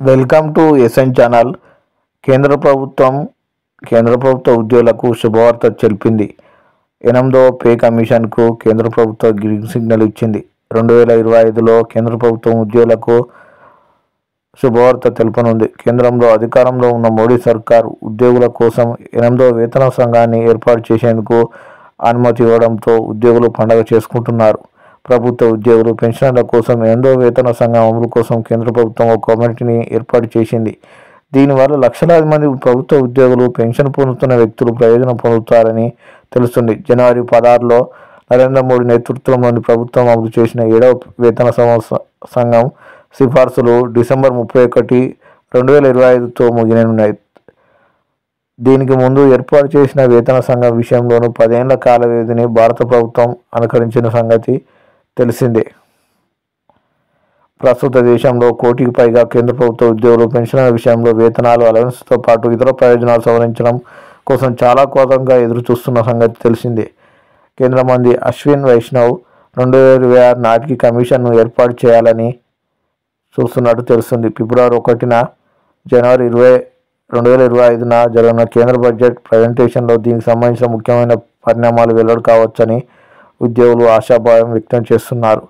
Welcome to SN channel. కేంద్ర ప్రభుత్వ ఉద్యోగులకు శుభవార్త తెలిపింది. 8వ పే కమిషన్కు కేంద్ర ప్రభుత్వం గ్రీన్ సిగ్నల్ ఇచ్చింది. 2025లో కేంద్ర ప్రభుత్వం ఉద్యోగులకు శుభవార్త తెలుపనుంది. కేంద్రంలో అధికారంలో ఉన్న మోడీ సర్కార్ ఉద్యోగుల కోసం 8వ వేతన సంఘాన్ని ఏర్పాటు చేసేందుకు అనుమతి ఇవ్వడంతో ఉద్యోగులు పండగ చేసుకుంటున్నారు. ప్రభుత్వ ఉద్యోగులు, పెన్షనర్ల కోసం 8వ వేతన సంఘం అమలు కోసం కేంద్ర ప్రభుత్వం ఒక కమిటీని ఏర్పాటు చేసింది. దీనివల్ల లక్షలాది మంది ప్రభుత్వ ఉద్యోగులు, పెన్షన్ పొందుతున్న వ్యక్తులు ప్రయోజనం పొందుతారని తెలుస్తుంది. జనవరి 16లో నరేంద్ర మోడీ నేతృత్వంలోని ప్రభుత్వం అమలు చేసిన 7వ వేతన సంఘం సిఫార్సులు డిసెంబర్ 31, 2025తో ముగియనున్నాయి. దీనికి ముందు ఏర్పాటు చేసిన వేతన సంఘం విషయంలోనూ 10 ఏళ్ల కాల వ్యవధిని భారత ప్రభుత్వం అనుసరించిన సంగతి తెలిసిందే. ప్రస్తుత దేశంలో 1 కోటికి పైగా కేంద్ర ప్రభుత్వ ఉద్యోగులు పెన్షన్ల విషయంలో వేతనాలు, అలవెన్స్తో పాటు ఇతర ప్రయోజనాలు సవరించడం కోసం చాలా కాలంగా ఎదురు చూస్తున్న సంగతి తెలిసిందే. కేంద్ర మంత్రి అశ్విన్ వైష్ణవ్ 2026 నాటికి కమిషన్ను ఏర్పాటు చేయాలని చూస్తున్నట్టు తెలుస్తుంది. ఫిబ్రవరి 1న జనవరి 2025న జరగనున్న కేంద్ర బడ్జెట్ ప్రజెంటేషన్లో దీనికి సంబంధించిన ముఖ్యమైన పరిణామాలు వెల్లడి కావచ్చని ఉద్యోగులు ఆశాభావం వ్యక్తం చేస్తున్నారు.